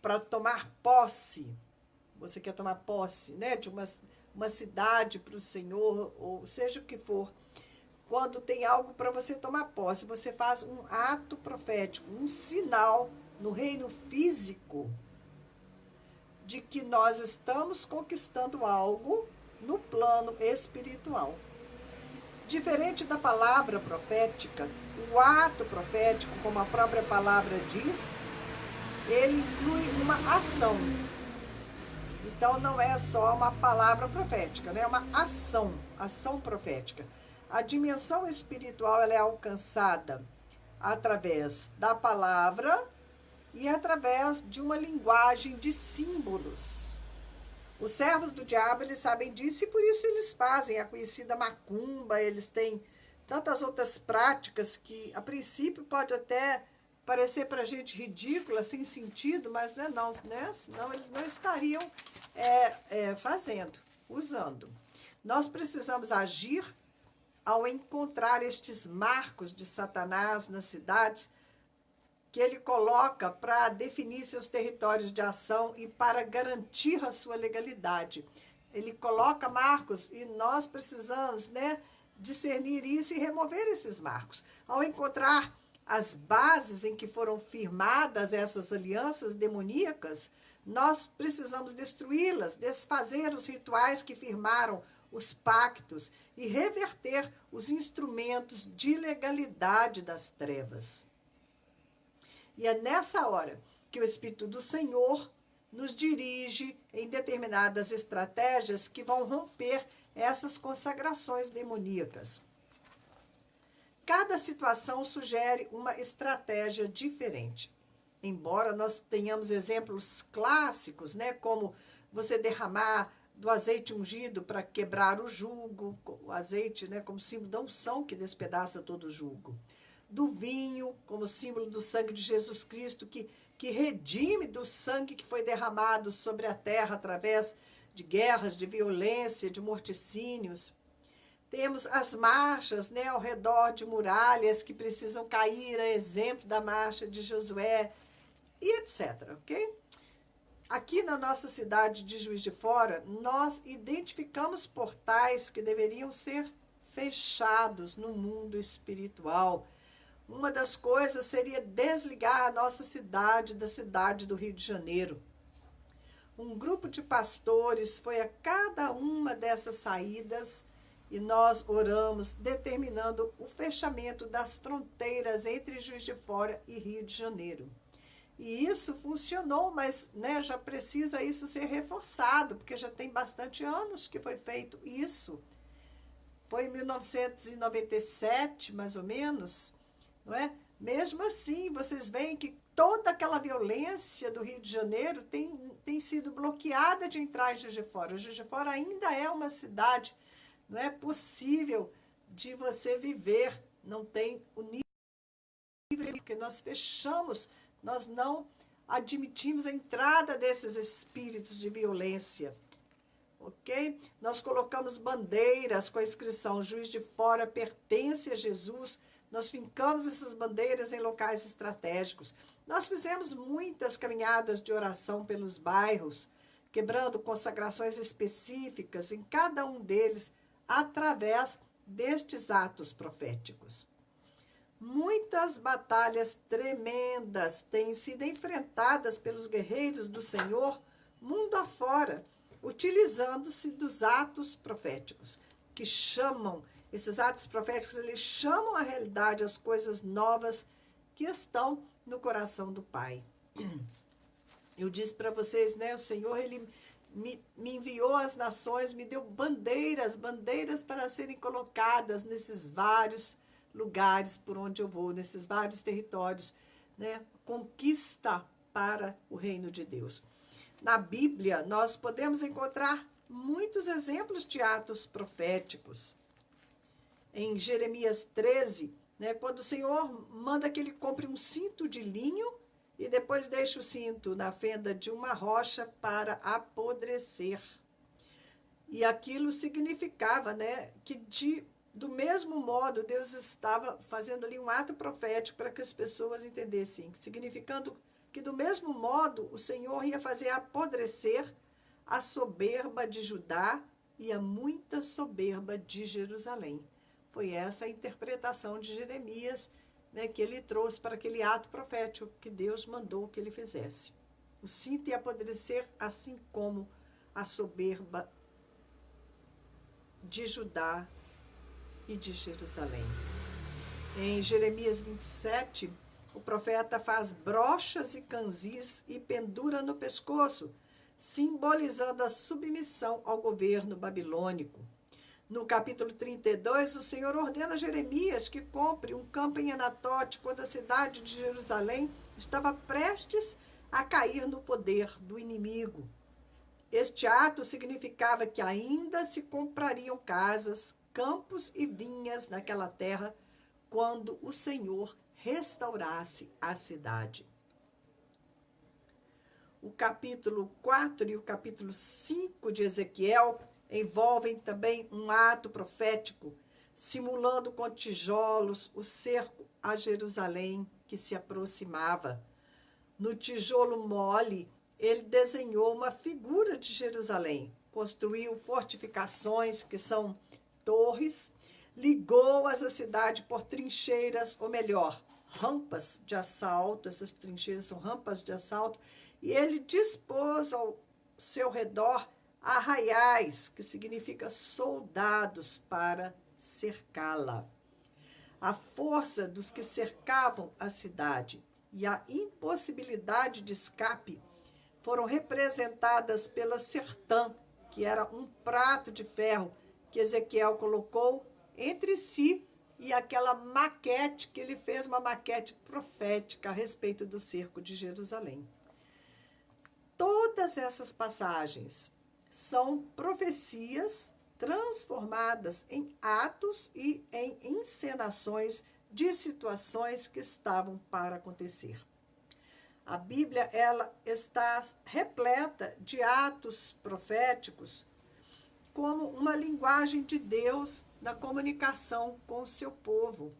Speaker 1: para tomar posse, você quer tomar posse, né, de uma cidade para o Senhor, ou seja o que for, quando tem algo para você tomar posse, você faz um ato profético, um sinal no reino físico de que nós estamos conquistando algo no plano espiritual. Diferente da palavra profética, o ato profético, como a própria palavra diz, ele inclui uma ação. Então, não é só uma palavra profética, né? É uma ação profética. A dimensão espiritual ela é alcançada através da palavra e através de uma linguagem de símbolos. Os servos do diabo, eles sabem disso e por isso eles fazem a conhecida macumba, eles têm tantas outras práticas que, a princípio, pode até parecer para a gente ridícula, sem sentido, mas não é não, né? Senão eles não estariam fazendo, usando. Nós precisamos agir ao encontrar estes marcos de Satanás nas cidades que ele coloca para definir seus territórios de ação e para garantir a sua legalidade. Ele coloca marcos e nós precisamos, né, discernir isso e remover esses marcos. Ao encontrar as bases em que foram firmadas essas alianças demoníacas, nós precisamos destruí-las, desfazer os rituais que firmaram os pactos e reverter os instrumentos de legalidade das trevas. E é nessa hora que o Espírito do Senhor nos dirige em determinadas estratégias que vão romper essas consagrações demoníacas. Cada situação sugere uma estratégia diferente. Embora nós tenhamos exemplos clássicos, né, como você derramar do azeite ungido para quebrar o jugo, o azeite, né, como símbolo da unção que despedaça todo o jugo. Do vinho, como símbolo do sangue de Jesus Cristo, que redime do sangue que foi derramado sobre a terra através de guerras, de violência, de morticínios. Temos as marchas, né, ao redor de muralhas que precisam cair, a exemplo da marcha de Josué, e etc, ok? Aqui na nossa cidade de Juiz de Fora, nós identificamos portais que deveriam ser fechados no mundo espiritual. Uma das coisas seria desligar a nossa cidade da cidade do Rio de Janeiro. Um grupo de pastores foi a cada uma dessas saídas e nós oramos determinando o fechamento das fronteiras entre Juiz de Fora e Rio de Janeiro. E isso funcionou, mas, né, já precisa isso ser reforçado, porque já tem bastante anos que foi feito isso. Foi em 1997, mais ou menos, não é? Mesmo assim, vocês veem que toda aquela violência do Rio de Janeiro tem sido bloqueada de entrar em Juiz de Fora. Juiz de Fora ainda é uma cidade, não é possível de você viver, não tem o nível que nós fechamos, nós não admitimos a entrada desses espíritos de violência, ok? Nós colocamos bandeiras com a inscrição Juiz de Fora pertence a Jesus. Nós fincamos essas bandeiras em locais estratégicos. Nós fizemos muitas caminhadas de oração pelos bairros, quebrando consagrações específicas em cada um deles, através destes atos proféticos. Muitas batalhas tremendas têm sido enfrentadas pelos guerreiros do Senhor mundo afora, utilizando-se dos atos proféticos, que chamam, esses atos proféticos, eles chamam à realidade as coisas novas que estão no coração do Pai. Eu disse para vocês, né, o Senhor, ele me enviou às nações, me deu bandeiras para serem colocadas nesses vários lugares por onde eu vou, nesses vários territórios, né? Conquista para o reino de Deus. Na Bíblia, nós podemos encontrar muitos exemplos de atos proféticos. Em Jeremias 13, né, quando o Senhor manda que ele compre um cinto de linho e depois deixa o cinto na fenda de uma rocha para apodrecer. E aquilo significava, né, que do mesmo modo Deus estava fazendo ali um ato profético para que as pessoas entendessem, significando que do mesmo modo o Senhor ia fazer apodrecer a soberba de Judá e a muita soberba de Jerusalém. Foi essa a interpretação de Jeremias, né, que ele trouxe para aquele ato profético que Deus mandou que ele fizesse. O cinto ia apodrecer, assim como a soberba de Judá e de Jerusalém. Em Jeremias 27, o profeta faz brochas e canzis e pendura no pescoço, simbolizando a submissão ao governo babilônico. No capítulo 32, o Senhor ordena a Jeremias que compre um campo em Anatote, quando a cidade de Jerusalém estava prestes a cair no poder do inimigo. Este ato significava que ainda se comprariam casas, campos e vinhas naquela terra quando o Senhor restaurasse a cidade. O capítulo 4 e o capítulo 5 de Ezequiel envolvem também um ato profético, simulando com tijolos o cerco a Jerusalém que se aproximava. No tijolo mole, ele desenhou uma figura de Jerusalém, construiu fortificações, que são torres, ligou-as à cidade por trincheiras, ou melhor, rampas de assalto. Essas trincheiras são rampas de assalto, e ele dispôs ao seu redor arraiais, que significa soldados, para cercá-la. A força dos que cercavam a cidade e a impossibilidade de escape foram representadas pela sertã, que era um prato de ferro que Ezequiel colocou entre si e aquela maquete que ele fez, uma maquete profética a respeito do cerco de Jerusalém. Todas essas passagens são profecias transformadas em atos e em encenações de situações que estavam para acontecer. A Bíblia, ela está repleta de atos proféticos como uma linguagem de Deus na comunicação com o seu povo.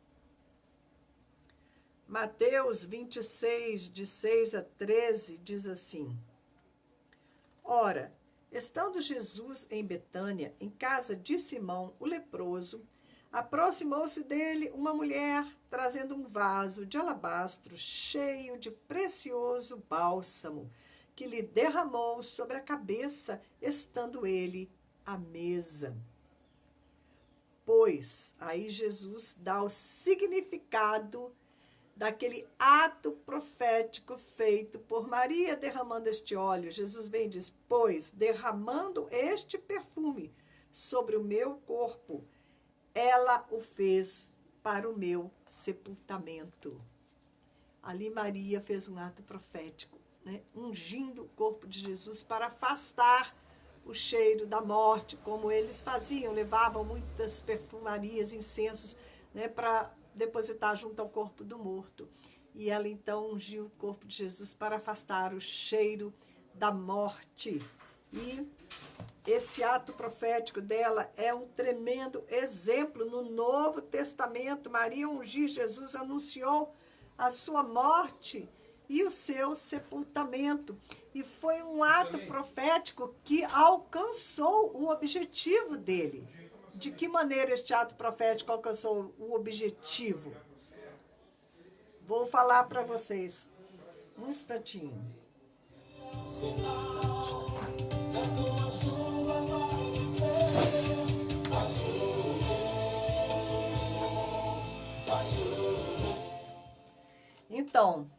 Speaker 1: Mateus 26, de 6 a 13, diz assim: Ora, estando Jesus em Betânia, em casa de Simão, o leproso, aproximou-se dele uma mulher trazendo um vaso de alabastro cheio de precioso bálsamo, que lhe derramou sobre a cabeça, estando ele à mesa. Pois aí Jesus dá o significado daquele ato profético feito por Maria derramando este óleo. Jesus vem e diz: pois, derramando este perfume sobre o meu corpo, ela o fez para o meu sepultamento. Ali Maria fez um ato profético, né? Ungindo o corpo de Jesus para afastar o cheiro da morte, como eles faziam, levavam muitas perfumarias, incensos, né, para depositar junto ao corpo do morto. E ela então ungiu o corpo de Jesus para afastar o cheiro da morte. E esse ato profético dela é um tremendo exemplo no Novo Testamento. Maria ungir Jesus, anunciou a sua morte e o seu sepultamento. E foi um ato profético que alcançou o objetivo dele. De que maneira este ato profético alcançou o objetivo? Vou falar para vocês um instantinho. Então,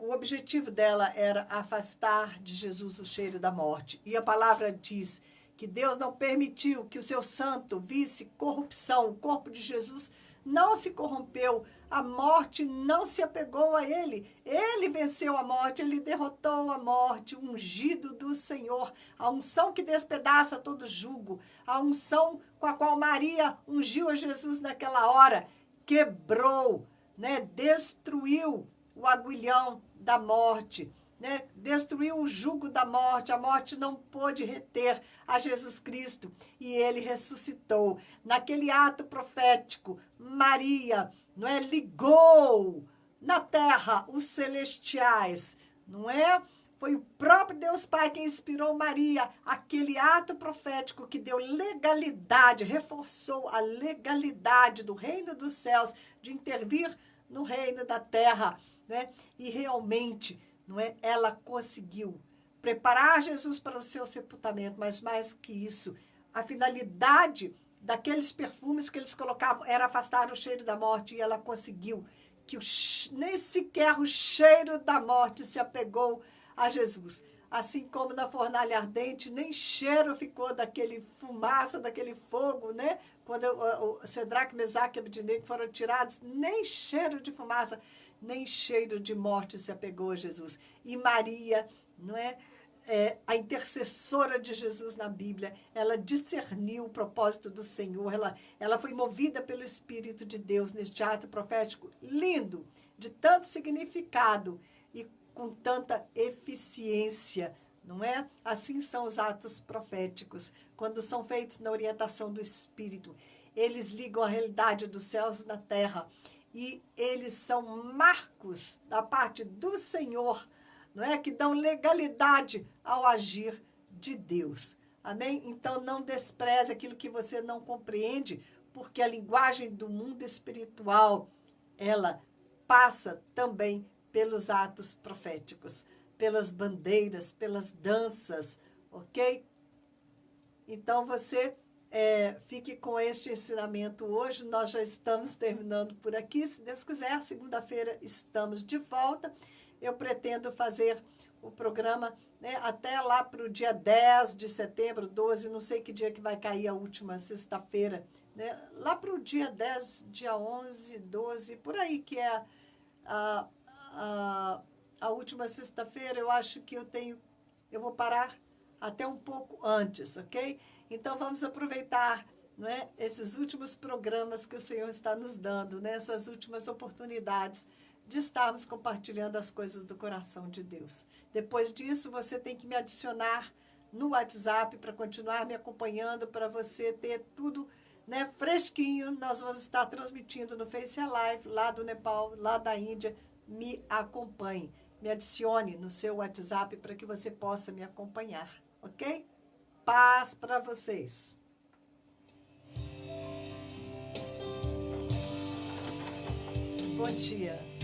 Speaker 1: o objetivo dela era afastar de Jesus o cheiro da morte. E a palavra diz que Deus não permitiu que o seu santo visse corrupção. O corpo de Jesus não se corrompeu, a morte não se apegou a ele. Ele venceu a morte, ele derrotou a morte, o ungido do Senhor, a unção que despedaça todo jugo, a unção com a qual Maria ungiu a Jesus naquela hora, quebrou, né, destruiu o aguilhão da morte, né? Destruiu o jugo da morte. A morte não pôde reter a Jesus Cristo e ele ressuscitou. Naquele ato profético, Maria, não é, ligou na terra os celestiais, não é? Foi o próprio Deus Pai quem inspirou Maria, aquele ato profético que deu legalidade, reforçou a legalidade do reino dos céus de intervir no reino da terra, né? E realmente, não é? Ela conseguiu preparar Jesus para o seu sepultamento, mas mais que isso, a finalidade daqueles perfumes que eles colocavam era afastar o cheiro da morte, e ela conseguiu que nem sequer o cheiro da morte se apegou a Jesus. Assim como na fornalha ardente, nem cheiro ficou daquele fumaça, daquele fogo, né? Quando o Cedraque, Mesaque e Abednego foram tirados, nem cheiro de fumaça, nem cheiro de morte se apegou a Jesus. E Maria, não é? A intercessora de Jesus na Bíblia, ela discerniu o propósito do Senhor, ela foi movida pelo Espírito de Deus neste ato profético lindo, de tanto significado e com tanta eficiência, não é? Assim são os atos proféticos, quando são feitos na orientação do Espírito. Eles ligam a realidade dos céus na terra e eles são marcos da parte do Senhor, não é? Que dão legalidade ao agir de Deus. Amém? Então, não despreze aquilo que você não compreende, porque a linguagem do mundo espiritual, ela passa também pelos atos proféticos, pelas bandeiras, pelas danças, ok? Então, você fique com este ensinamento hoje. Nós já estamos terminando por aqui. Se Deus quiser, segunda-feira estamos de volta. Eu pretendo fazer o programa, né, até lá para o dia 10 de setembro, 12, não sei que dia que vai cair a última sexta-feira, né? Lá para o dia 10, dia 11, 12, por aí que é a última sexta-feira. Eu acho que eu vou parar até um pouco antes, ok? Então, vamos aproveitar, não é, esses últimos programas que o Senhor está nos dando, né? Essas últimas oportunidades de estarmos compartilhando as coisas do coração de Deus. Depois disso, você tem que me adicionar no WhatsApp para continuar me acompanhando, para você ter tudo, né, fresquinho. Nós vamos estar transmitindo no Face Live, lá do Nepal, lá da Índia. Me acompanhe, me adicione no seu WhatsApp para que você possa me acompanhar, ok? Paz para vocês. Bom dia.